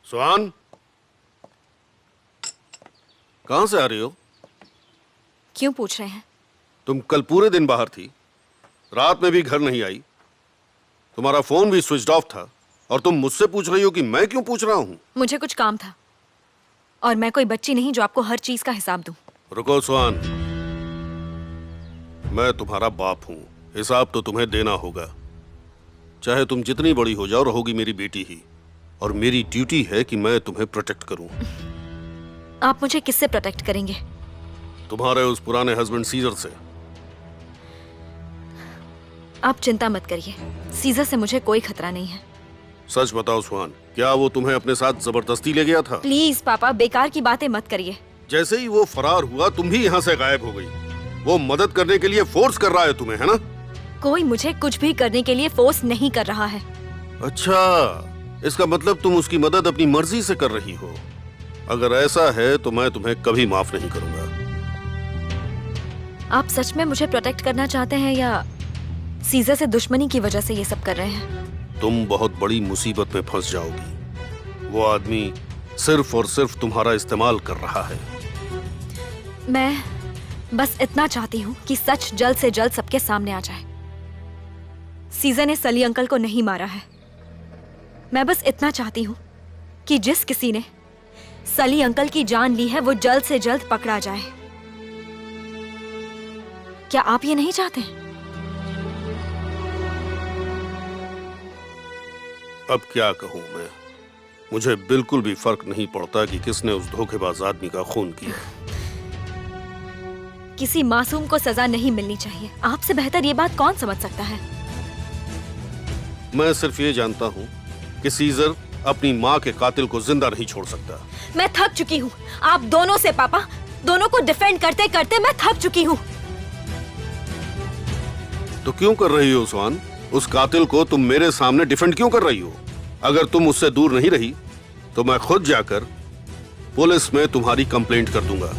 सुहान, कहां से आ रही हो? क्यों पूछ रहे हैं? तुम कल पूरे दिन बाहर थी, रात में भी घर नहीं आई, तुम्हारा फोन भी स्विच ऑफ था और तुम मुझसे पूछ रही हो कि मैं क्यों पूछ रहा हूं? मुझे कुछ काम था और मैं कोई बच्ची नहीं जो आपको हर चीज का हिसाब दूं। रुको सुहान, मैं तुम्हारा बाप हूं, हिसाब तो तुम्हें देना होगा। चाहे तुम जितनी बड़ी हो जाओ, रहोगी मेरी बेटी ही, और मेरी ड्यूटी है कि मैं तुम्हें प्रोटेक्ट करूं। आप मुझे किससे प्रोटेक्ट करेंगे? तुम्हारे उस पुराने हस्बैंड सीजर से। आप चिंता मत करिए, सीजर से मुझे कोई खतरा नहीं है। सच बताओ सुहान, क्या वो तुम्हें अपने साथ जबरदस्ती ले गया था? प्लीज पापा, बेकार की बातें मत करिए। जैसे ही वो फरार हुआ, तुम भी यहाँ से गायब हो गई। वो मदद करने के लिए फोर्स कर रहा है तुम्हें, है ना? कोई मुझे कुछ भी करने के लिए फोर्स नहीं कर रहा है। अच्छा, इसका मतलब तुम उसकी मदद अपनी मर्जी से कर रही हो। अगर ऐसा है तो मैं तुम्हें कभी माफ नहीं करूंगा। आप सच में मुझे प्रोटेक्ट करना चाहते हैं या सीजर से दुश्मनी की वजह से ये सब कर रहे हैं? तुम बहुत बड़ी मुसीबत में फंस जाओगी। वो आदमी सिर्फ और सिर्फ तुम्हारा इस्तेमाल कर रहा है। मैं बस इतना चाहती हूँ कि सच जल्द से जल्द सबके सामने आ जाए। सीजर ने सली अंकल को नहीं मारा है। मैं बस इतना चाहती हूँ कि जिस किसी ने सली अंकल की जान ली है वो जल्द से जल्द पकड़ा जाए। क्या आप ये नहीं चाहते? अब क्या कहूं मैं? मुझे बिल्कुल भी फर्क नहीं पड़ता कि किसने उस धोखेबाज आदमी का खून किया। किसी मासूम को सजा नहीं मिलनी चाहिए। आपसे बेहतर ये बात कौन समझ सकता है? मैं सिर्फ ये जानता हूँ कि सीजर अपनी माँ के कातिल को जिंदा नहीं छोड़ सकता। मैं थक चुकी हूँ आप दोनों से पापा। दोनों को डिफेंड करते करते मैं थक चुकी हूँ। तो क्यों कर रही हो सुहान? उस कातिल को तुम मेरे सामने डिफेंड क्यों कर रही हो? अगर तुम उससे दूर नहीं रही तो मैं खुद जाकर पुलिस में तुम्हारी कंप्लेंट कर दूंगा।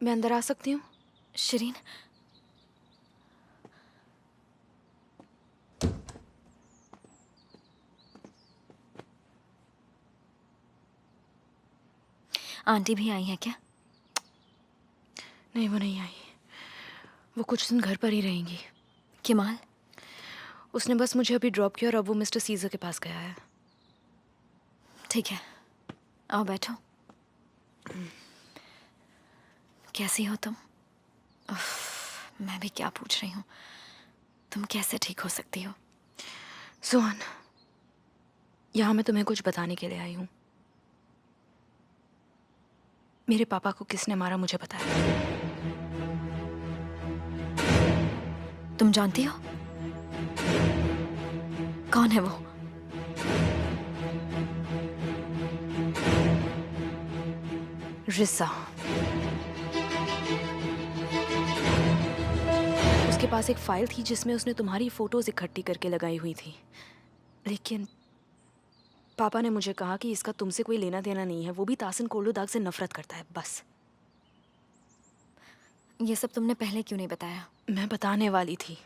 मैं अंदर आ सकती हूँ? शिरीन, आंटी भी आई हैं क्या? नहीं, वो नहीं आई। वो कुछ दिन घर पर ही रहेंगी। किमाल? उसने बस मुझे अभी ड्रॉप किया और अब वो मिस्टर सीजर के पास गया है। ठीक है, आओ बैठो। कैसी हो तुम? मैं भी क्या पूछ रही हूँ। तुम कैसे ठीक हो सकती हो? सुहान, यहाँ मैं तुम्हें कुछ बताने के लिए आई हूँ। मेरे पापा को किसने मारा मुझे पता है। तुम जानती हो कौन है वो? रिसा। उसके पास एक फाइल थी जिसमें उसने तुम्हारी फोटोज इकट्ठी करके लगाई हुई थी, लेकिन पापा ने मुझे कहा कि इसका तुमसे कोई लेना देना नहीं है। वो भी तासिन कोल्लूदाग से नफरत करता है, बस। ये सब तुमने पहले क्यों नहीं बताया? मैं बताने वाली थी,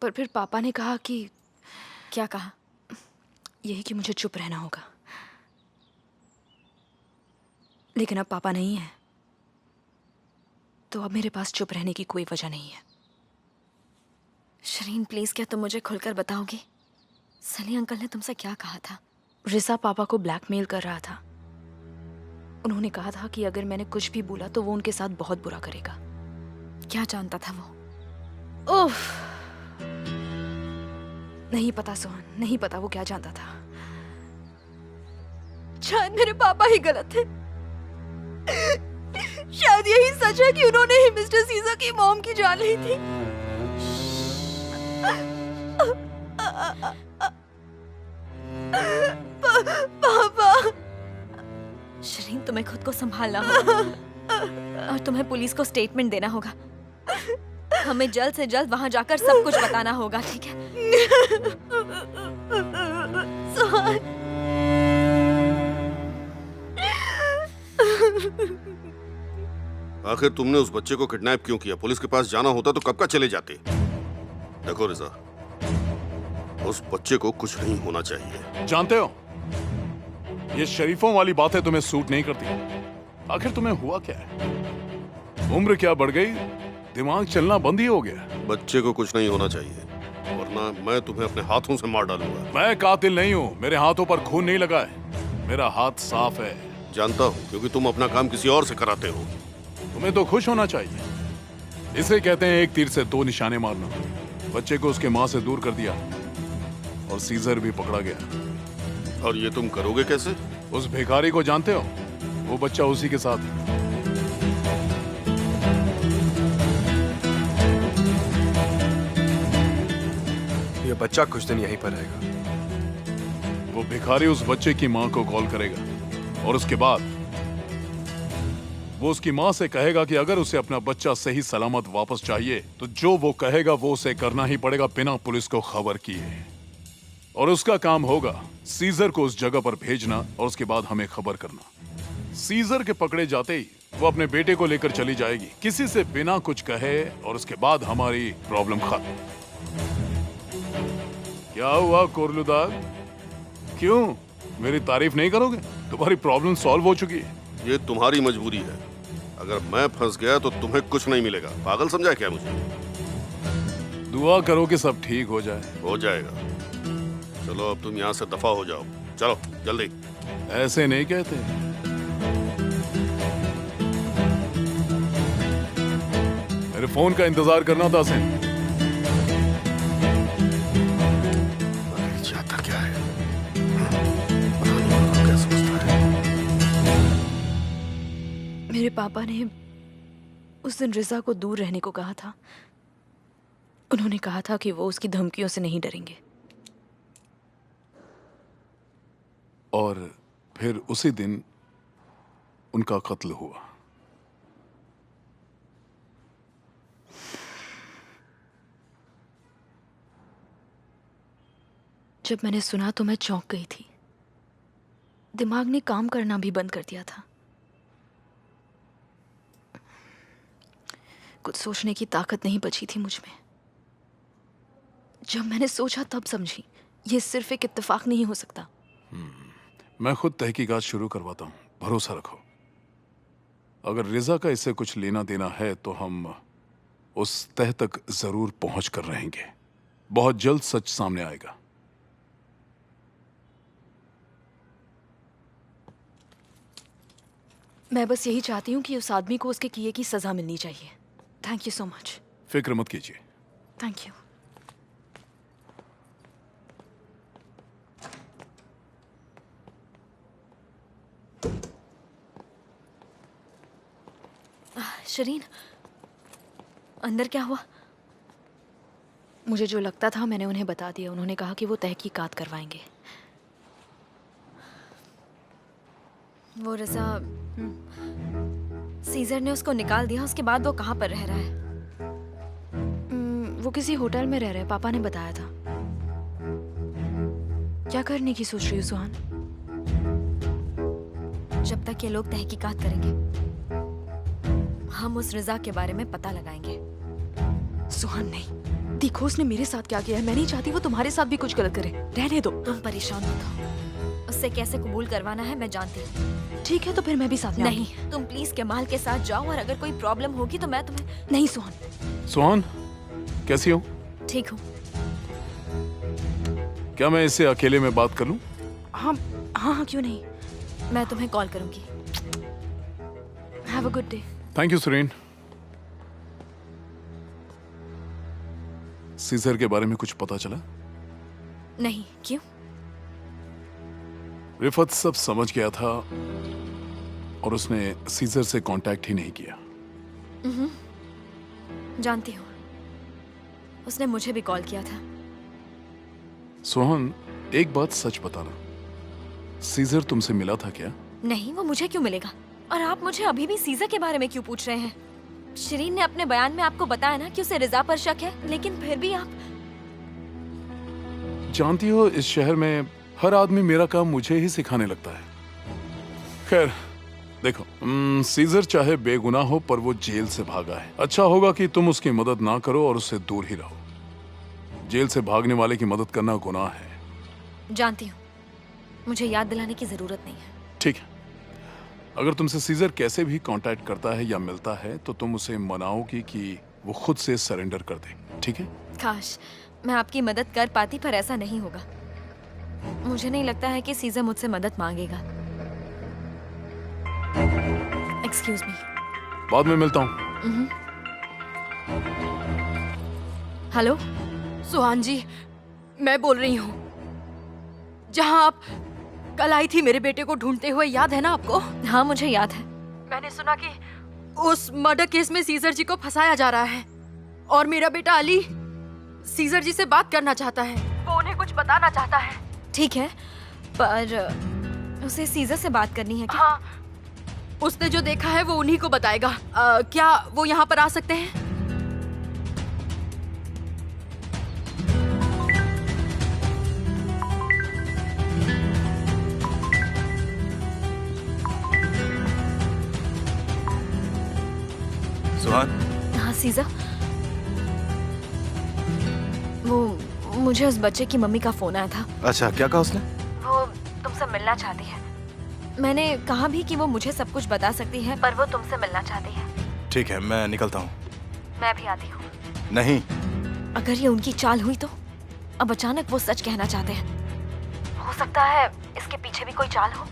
पर फिर पापा ने कहा कि... क्या कहा? यही कि मुझे चुप रहना होगा। लेकिन अब पापा नहीं है, तो अब मेरे पास चुप रहने की कोई वजह नहीं है। शरीन प्लीज, क्या तुम मुझे खुलकर बताओगी? सली अंकल ने तुमसे क्या कहा था? रिसा पापा को ब्लैकमेल कर रहा था। उन्होंने कहा था कि अगर मैंने कुछ भी बोला तो वो उनके साथ बहुत बुरा करेगा। क्या जानता था वो? ओह, नहीं पता सुहान, नहीं पता वो क्या जानता था। शायद मेरे पापा ही गलत थे। शायद यही सच है कि उन्होंने ही मिस्टर सीजर की मॉम की जान ली थी। पापा। शरीन, तुम्हें खुद को संभालना होगा और तुम्हें पुलिस को स्टेटमेंट देना होगा। हमें जल्द से जल्द वहां जाकर सब कुछ बताना होगा, ठीक है? आखिर तुमने उस बच्चे को किडनैप क्यों किया? पुलिस के पास जाना होता तो कब का चले जाते। देखो रिजा, उस बच्चे को कुछ नहीं होना चाहिए। जानते हो, ये शरीफों वाली बातें तुम्हें सूट नहीं करती। आखिर तुम्हें हुआ क्या है? उम्र क्या बढ़ गई, दिमाग चलना बंद ही हो गया। बच्चे को कुछ नहीं होना चाहिए, वरना मैं तुम्हें अपने हाथों से मार डालूंगा। मैं कातिल नहीं हूँ, मेरे हाथों पर खून नहीं लगा है, मेरा हाथ साफ है। जानता हूँ, क्योंकि तुम अपना काम किसी और से कराते हो। तुम्हें तो खुश होना चाहिए। इसे कहते हैं एक तीर से दो निशाने मारना। बच्चे को उसके माँ से दूर कर दिया और सीजर भी पकड़ा गया। और ये तुम करोगे कैसे? उस भिखारी को जानते हो? वो बच्चा उसी के साथ है। ये बच्चा कुछ दिन यहीं पर रहेगा। वो भिखारी उस बच्चे की माँ को कॉल करेगा और उसके बाद वो उसकी माँ से कहेगा कि अगर उसे अपना बच्चा सही सलामत वापस चाहिए तो जो वो कहेगा वो उसे करना ही पड़ेगा, बिना पुलिस को खबर किए। और उसका काम होगा सीजर को उस जगह पर भेजना और उसके बाद हमें खबर करना। सीजर के पकड़े जाते ही वो अपने बेटे को लेकर चली जाएगी, किसी से बिना कुछ कहे, और उसके बाद हमारी प्रॉब्लम खत्म। क्या हुआ कोरलुदाग, क्यों मेरी तारीफ नहीं करोगे? तुम्हारी प्रॉब्लम सॉल्व हो चुकी है। ये तुम्हारी मजबूरी है। अगर मैं फंस गया तो तुम्हें कुछ नहीं मिलेगा। पागल समझा क्या मुझे? दुआ करो कि सब ठीक हो जाए। हो जाएगा। चलो अब तुम यहाँ से दफा हो जाओ। चलो जल्दी। ऐसे नहीं कहते। मेरे फोन का इंतजार करना था सिंह। चाहता क्या है? पता नहीं वो क्या सोचता है। मेरे पापा ने उस दिन रिजा को दूर रहने को कहा था। उन्होंने कहा था कि वो उसकी धमकियों से नहीं डरेंगे। और फिर उसी दिन उनका कत्ल हुआ। जब मैंने सुना तो मैं चौंक गई थी। दिमाग ने काम करना भी बंद कर दिया था। कुछ सोचने की ताकत नहीं बची थी मुझ में। जब मैंने सोचा तब समझी, ये सिर्फ एक इत्तेफाक नहीं हो सकता। मैं खुद तहकीकात शुरू करवाता हूँ, भरोसा रखो। अगर रिजा का इससे कुछ लेना देना है तो हम उस तह तक जरूर पहुंच कर रहेंगे। बहुत जल्द सच सामने आएगा। मैं बस यही चाहती हूँ कि उस आदमी को उसके किए की सजा मिलनी चाहिए। Thank you so much. फिक्र मत कीजिए। Thank you. शरीन, अंदर क्या हुआ? मुझे जो लगता था मैंने उन्हें बता दिया। उन्होंने कहा कि वो तहकीकात करवाएंगे। वो रिजा, सीजर ने उसको निकाल दिया। उसके बाद वो कहाँ पर रह रहा है? वो किसी होटल में रह रहे हैं, पापा ने बताया था। क्या करने की सोच रही हो सुहान? जब तक ये लोग तहकीकात करेंगे हम उस रिजा के बारे में पता लगाएंगे। सुहान नहीं, देखो उसने मेरे साथ क्या किया है। मैं नहीं चाहती वो तुम्हारे साथ भी कुछ गलत करे। रहने दो। तुम परेशान मत हो। उससे कैसे कबूल करवाना है मैं जानती हूँ। ठीक है तो फिर मैं भी साथ में नहीं, तुम प्लीज कमाल के साथ जाओ और अगर कोई प्रॉब्लम होगी तो मैं तुम्हें। नहीं सुहान। सुहान, कैसी हो? ठीक हूँ। क्या मैं इससे अकेले में बात कर लूं? हाँ हाँ हाँ, क्यों नहीं। मैं तुम्हें कॉल करूंगी। Have a good day. Thank you सुरीन। सीजर के बारे में कुछ पता चला? नहीं, क्यों? रिफत सब समझ गया था और उसने सीजर से कांटेक्ट ही नहीं किया। जानती हूँ, उसने मुझे भी कॉल किया था। सोहन, एक बात सच बताना, सीजर तुमसे मिला था क्या? नहीं, वो मुझे क्यों मिलेगा? और आप मुझे अभी भी सीजर के बारे में क्यों पूछ रहे हैं? शरीन ने अपने बयान में आपको बताया ना कि उसे रिजा पर शक है, लेकिन फिर भी आप। जानती हो, इस शहर में हर आदमी मेरा काम मुझे ही सिखाने लगता है। खैर देखो, सीजर चाहे बेगुनाह हो पर वो जेल से भागा है। अच्छा होगा कि तुम उसकी मदद ना करो और उससे दूर ही रहो। जेल से भागने वाले की मदद करना गुनाह है। जानती हूँ, मुझे याद दिलाने की जरूरत नहीं है। ठीक है, अगर तुमसे सीजर कैसे भी कांटेक्ट करता है या मिलता है तो तुम उसे मनाओगी कि वो खुद से सरेंडर कर दे, ठीक है? काश मैं आपकी मदद कर पाती, पर ऐसा नहीं होगा। मुझे नहीं लगता है कि सीजर मुझसे मदद मांगेगा। Excuse me. बाद में मिलता हूँ। हेलो, सुहान जी, मैं बोल रही हूँ। जहाँ आप कल आई थी मेरे बेटे को ढूंढते हुए, याद है ना आपको? हाँ मुझे याद है। मैंने सुना कि उस मर्डर केस में सीजर जी को फंसाया जा रहा है और मेरा बेटा अली सीजर जी से बात करना चाहता है। वो उन्हें कुछ बताना चाहता है। ठीक है, पर उसे सीजर से बात करनी है क्या? हाँ, उसने जो देखा है वो उन्हीं को बताएगा। क्या वो यहाँ पर आ सकते हैं? सुहान, हाँ सीजर, वो मुझे उस बच्चे की मम्मी का फोन आया था। अच्छा क्या कहा उसने? वो तुमसे मिलना चाहती है। मैंने कहा भी कि वो मुझे सब कुछ बता सकती है, पर वो तुमसे मिलना चाहती है। ठीक है, मैं निकलता हूँ। मैं भी आती हूँ। नहीं, अगर ये उनकी चाल हुई तो अब अचानक वो सच कहना चाहते हैं। हो सकता है इसके पीछे भी कोई चाल हो।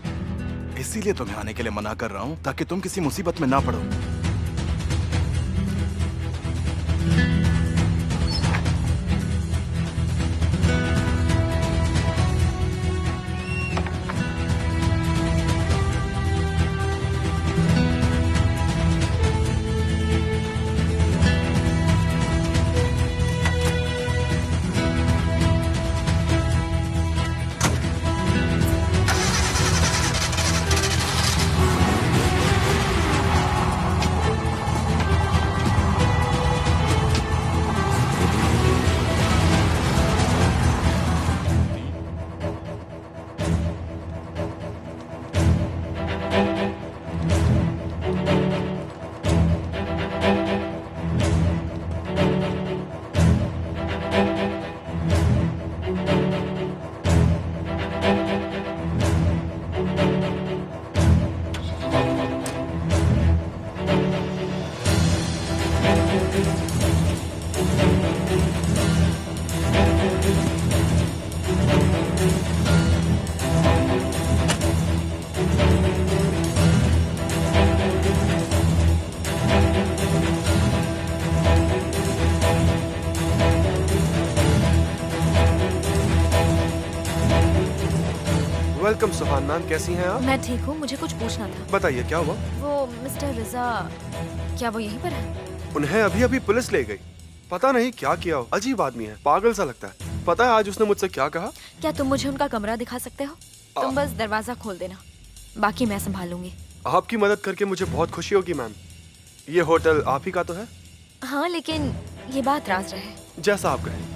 इसीलिए तुम्हें आने के लिए मना कर रहा हूँ, ताकि तुम किसी मुसीबत में ना पड़ो। वेलकम सुहान मैम, कैसी हैं आप? मैं ठीक हूँ, मुझे कुछ पूछना था। बताइए क्या हुआ? वो मिस्टर रिजा, क्या वो यहीं पर है? उन्हें अभी अभी पुलिस ले गई। पता नहीं क्या किया हो, अजीब आदमी है, पागल सा लगता है। पता है आज उसने मुझसे क्या कहा? क्या तुम मुझे उनका कमरा दिखा सकते हो? तुम बस दरवाजा खोल देना, बाकी मैं संभाल लूंगी। आपकी मदद करके मुझे बहुत खुशी होगी मैम। ये होटल आप ही का तो है? हाँ, लेकिन ये बात राज रहे। जैसा आप कहें।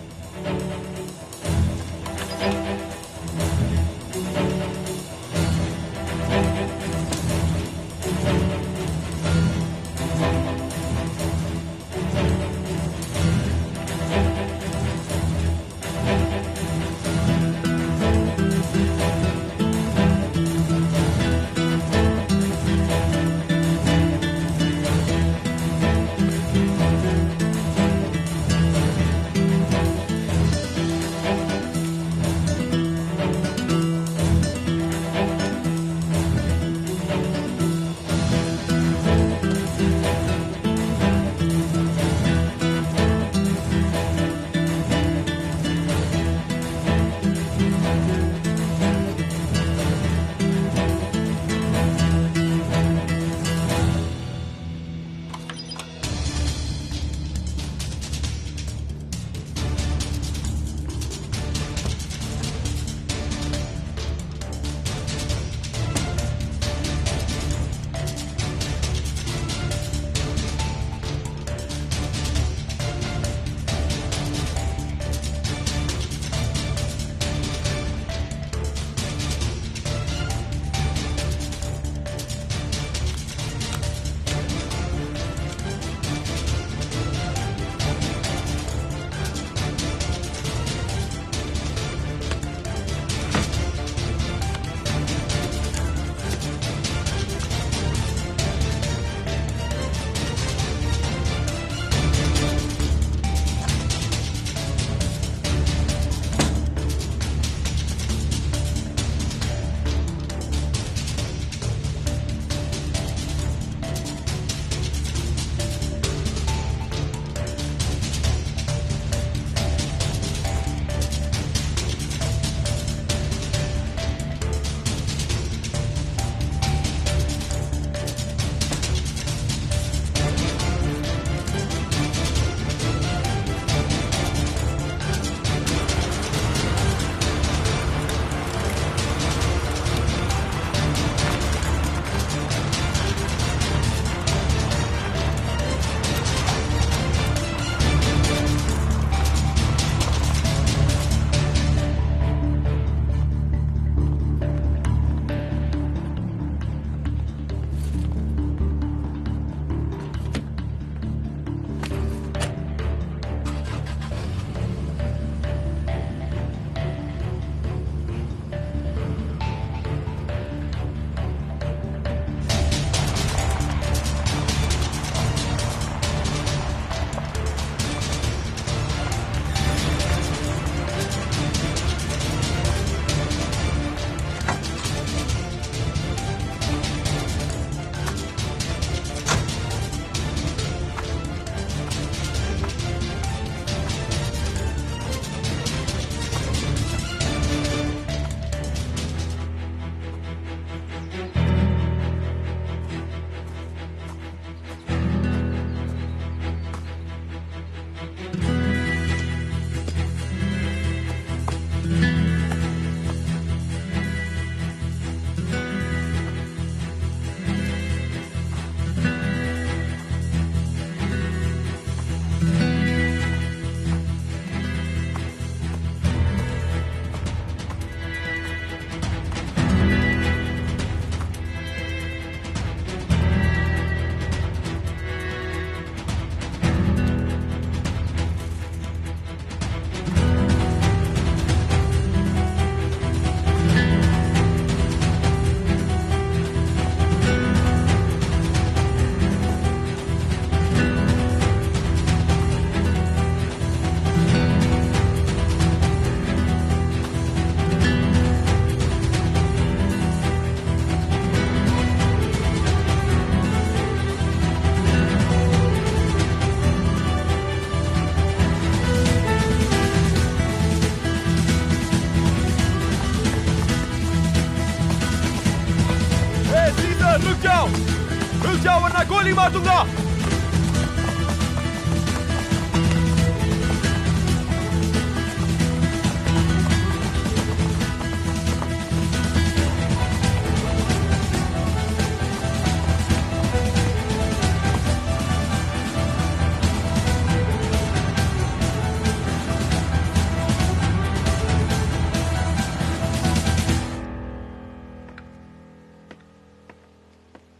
रुक जाओ वरना गोली मार दूंगा।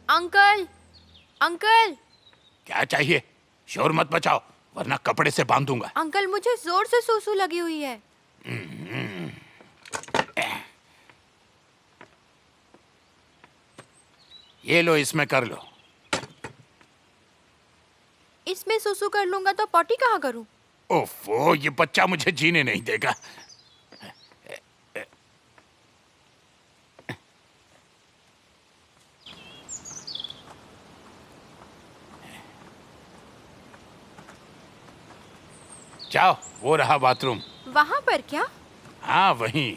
अंकल, अंकल, क्या चाहिए? शोर मत मचाओ वरना कपड़े से बांध दूंगा। अंकल मुझे जोर से सूसू लगी हुई है। ये लो, इसमें कर लो। इसमें सूसू कर लूंगा तो पॉटी कहाँ करूं? ओफो, ये बच्चा मुझे जीने नहीं देगा। जाओ, वो रहा बाथरूम। वहां पर क्या? हाँ, वहीं।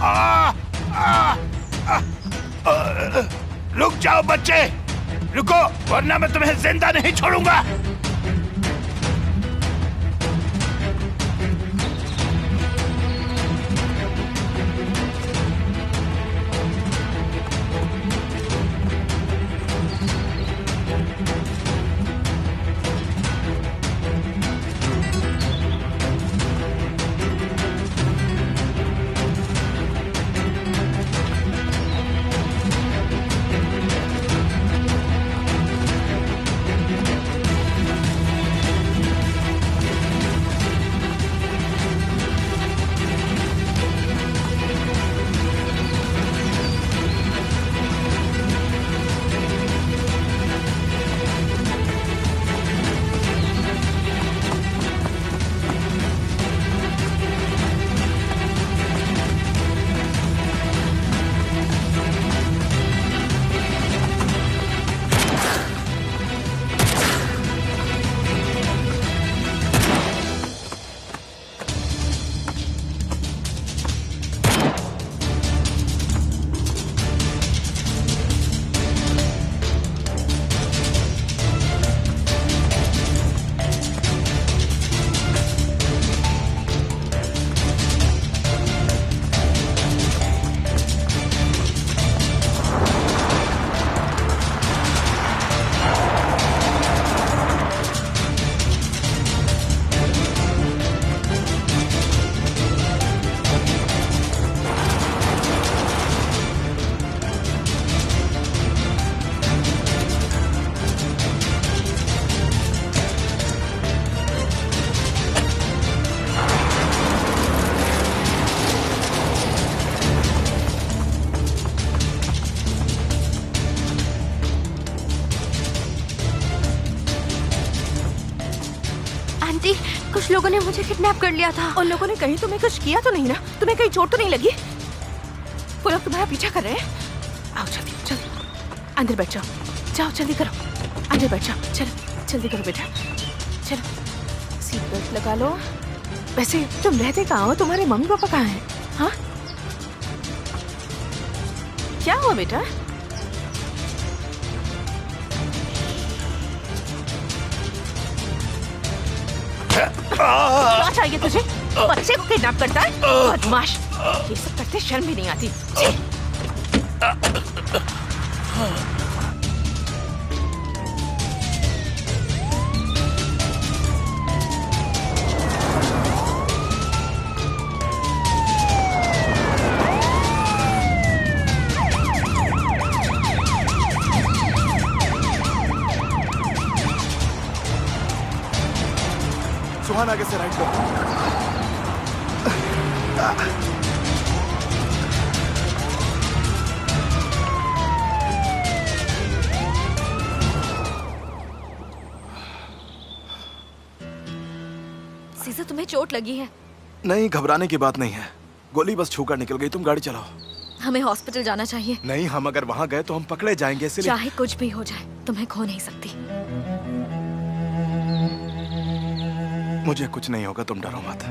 आ, आ, आ, आ, रुक जाओ बच्चे, रुको वरना मैं तुम्हें जिंदा नहीं छोड़ूंगा। आंटी, कुछ लोगों ने मुझे किडनैप कर लिया था। उन लोगों ने कहीं तुम्हें कुछ किया तो नहीं ना? तुम्हें कहीं चोट तो नहीं लगी? वो लोग तुम्हारा पीछा कर रहे हैं। आओ जल्दी जल्दी अंदर बैठ जाओ। जाओ जल्दी करो, अंदर बैठ जाओ। चलो जल्दी करो बेटा, चलो सीट बेल्ट लगा लो। वैसे तुम रहते कहाँ हो? तुम्हारे मम्मी पापा कहाँ हैं? हाँ, क्या हुआ बेटा? क्या चाहिए तुझे? बच्चे को किडनैप करता है? बदमाश! ये सब करते शर्म भी नहीं आती। सुहान आगे से राइट लो। सीज़र, तुम्हें चोट लगी है? नहीं, घबराने की बात नहीं है। गोली बस छूकर निकल गई। तुम गाड़ी चलाओ। हमें हॉस्पिटल जाना चाहिए। नहीं, हम अगर वहां गए तो हम पकड़े जाएंगे, इसलिए। चाहे कुछ भी हो जाए, तुम्हें खो नहीं सकती। मुझे कुछ नहीं होगा, तुम डरो मत।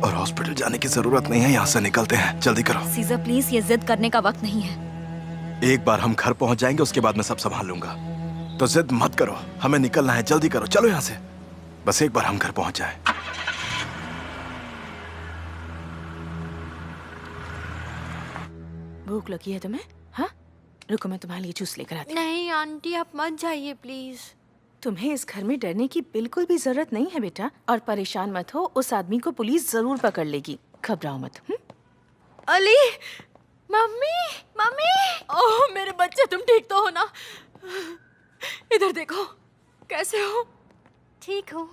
और हॉस्पिटल जाने की जरूरत नहीं है, यहाँ से निकलते हैं। जल्दी करो। सीज़र प्लीज, ये जिद करने का वक्त नहीं है। एक बार हम घर पहुंच जाएंगे, उसके बाद मैं सब संभाल लूंगा। तो जिद मत करो, हमें निकलना है, जल्दी करो, चलो यहां से। बस एक बार हम घर पहुंच जाएं। भूख लगी है तुम्हें? हाँ, रुको मैं तुम्हारे लिए जूस लेकर आती हूँ। नहीं आंटी, आप मत जाइए प्लीज। तुम्हें इस घर में डरने की बिल्कुल भी जरूरत नहीं है बेटा, और परेशान मत हो, उस आदमी को पुलिस जरूर पकड़ लेगी, घबराओ मत। Ali, mummy, mummy. ओह मेरे बच्चे, तुम ठीक तो हो ना? इधर देखो, कैसे हो? ठीक हूँ।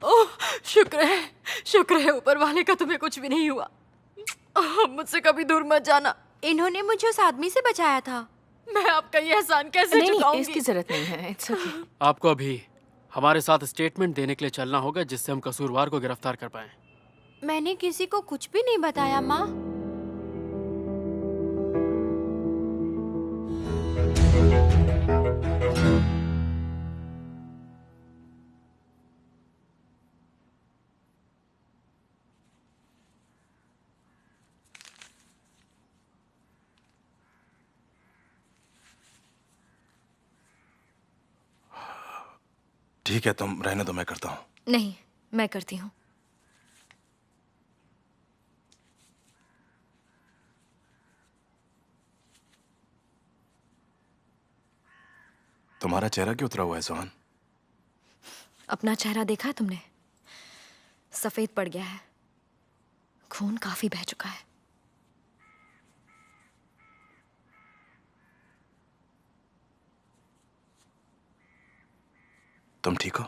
ओह शुक्र है ऊपर वाले का तुम्हें कुछ भी नहीं हुआ। मुझसे कभी दूर मत जाना। इन्होंने मुझे उस आदमी से बचाया था। मैं आपका ये एहसान कैसे चुकाऊंगी? इसकी जरूरत नहीं है, इट्स ओके। आपको अभी हमारे साथ स्टेटमेंट देने के लिए चलना होगा, जिससे हम कसूरवार को गिरफ्तार कर पाएं। मैंने किसी को कुछ भी नहीं बताया माँ। ठीक है, तुम रहने दो, मैं करता हूँ। नहीं, मैं करती हूँ। तुम्हारा चेहरा क्यों उतरा हुआ है सोहन? अपना चेहरा देखा है तुमने? सफेद पड़ गया है, खून काफी बह चुका है। तुम ठीक हो?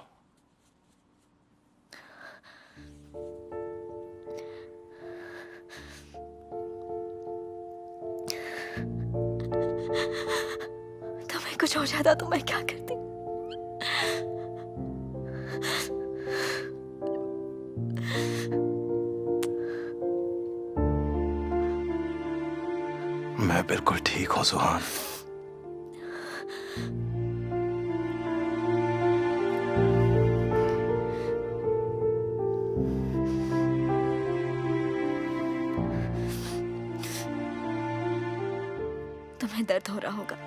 तुम्हें कुछ हो जाता तो मैं क्या करती? मैं बिल्कुल ठीक हूँ सुहान। तुम्हें दर्द हो रहा होगा।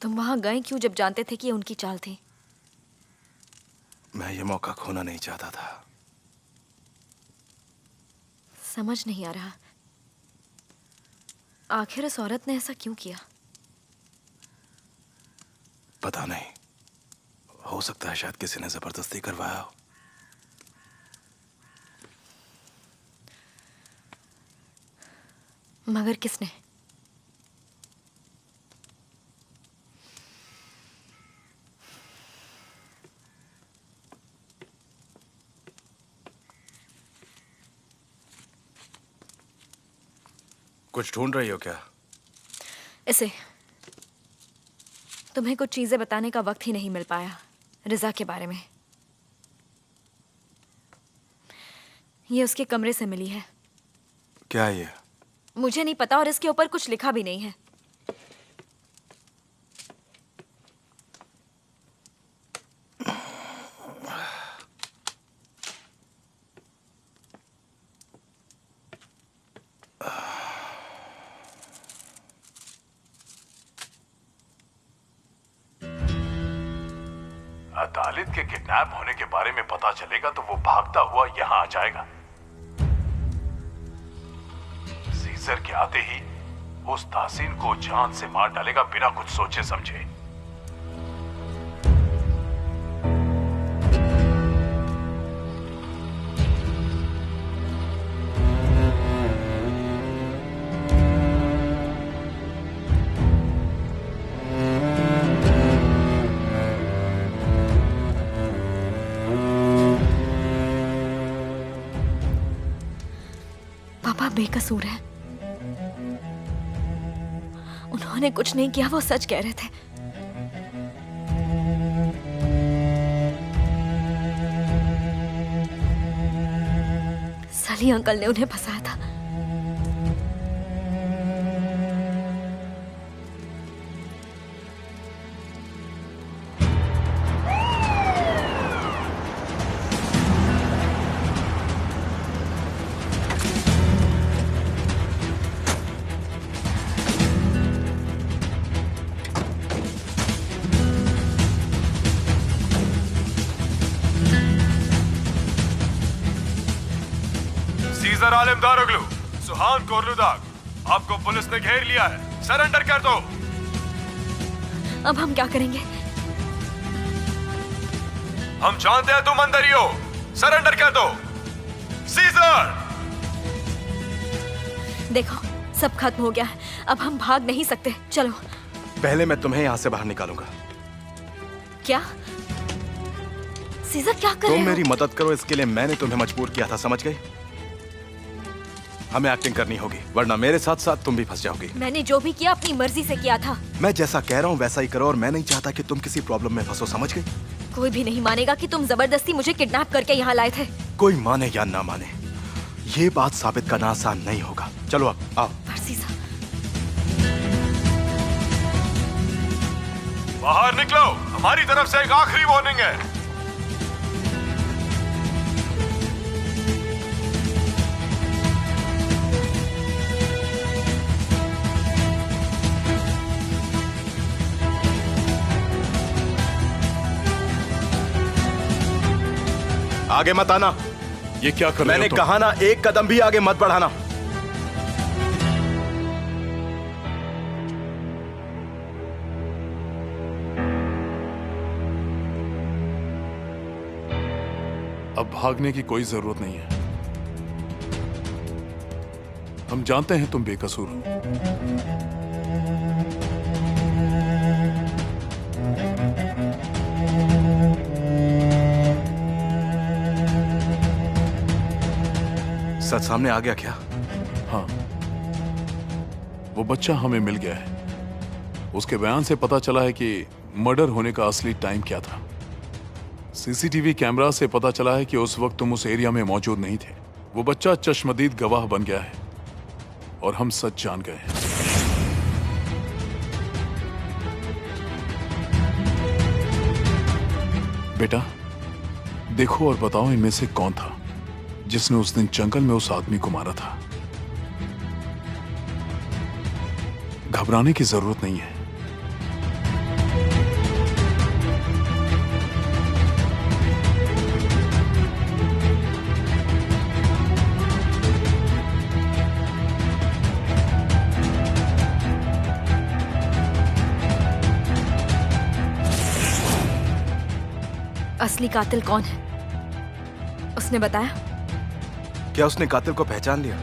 तुम वहां गए क्यों जब जानते थे कि ये उनकी चाल थी? मैं ये मौका खोना नहीं चाहता था। समझ नहीं आ रहा, आखिर इस औरत ने ऐसा क्यों किया? पता नहीं, हो सकता है शायद किसी ने जबरदस्ती करवाया हो। मगर किसने? कुछ ढूंढ रही हो क्या? इसे तुम्हें कुछ चीजें बताने का वक्त ही नहीं मिल पाया रिजा के बारे में। ये उसके कमरे से मिली है। क्या ये? मुझे नहीं पता, और इसके ऊपर कुछ लिखा भी नहीं है। तालिद के किडनैप होने के बारे में पता चलेगा तो वो भागता हुआ यहाँ आ जाएगा। सीजर के आते ही उस तासीन को जान से मार डालेगा बिना कुछ सोचे समझे। बेकसूर है, उन्होंने कुछ नहीं किया, वो सच कह रहे थे। सली अंकल ने उन्हें फंसाया था। सीजर आलम दारोगलू, सुहान कोरलुदाग, आपको पुलिस ने घेर लिया है, सरेंडर कर दो। अब हम क्या करेंगे? हम जानते हैं तुम अंदर ही हो, सरेंडर कर दो। सीजर! देखो, सब खत्म हो गया है, अब हम भाग नहीं सकते। चलो। पहले मैं तुम्हें यहाँ से बाहर निकालूंगा। क्या? सीजर क्या कर रहे तुम हो? मेरी मदद करो, इसके लिए मैंने तुम्हें मजबूर किया था, समझ गई? हमें एक्टिंग करनी होगी, वरना मेरे साथ साथ तुम भी फंस जाओगी। मैंने जो भी किया अपनी मर्जी से किया था। मैं जैसा कह रहा हूँ वैसा ही करो, और मैं नहीं चाहता कि तुम किसी प्रॉब्लम में फंसो, समझ गई? कोई भी नहीं मानेगा कि तुम जबरदस्ती मुझे किडनैप करके यहाँ लाए थे। कोई माने या ना माने, ये बात साबित करना आसान नहीं होगा। चलो अब आओ। पर सीजर, बाहर निकलो, हमारी तरफ से एक आखिरी वार्निंग है। आगे मत आना। ये क्या कर रहे हो मैंने तुम? कहा ना, एक कदम भी आगे मत बढ़ाना। अब भागने की कोई जरूरत नहीं है। हम जानते हैं तुम बेकसूर हो। सच सामने आ गया क्या? हाँ, वो बच्चा हमें मिल गया है। उसके बयान से पता चला है कि मर्डर होने का असली टाइम क्या था। सीसीटीवी कैमरा से पता चला है कि उस वक्त तुम उस एरिया में मौजूद नहीं थे। वो बच्चा चश्मदीद गवाह बन गया है और हम सच जान गए हैं। बेटा, देखो और बताओ इनमें से कौन था जिसने उस दिन जंगल में उस आदमी को मारा था। घबराने की जरूरत नहीं है। असली कातिल कौन है? उसने बताया? क्या उसने कातिल को पहचान लिया?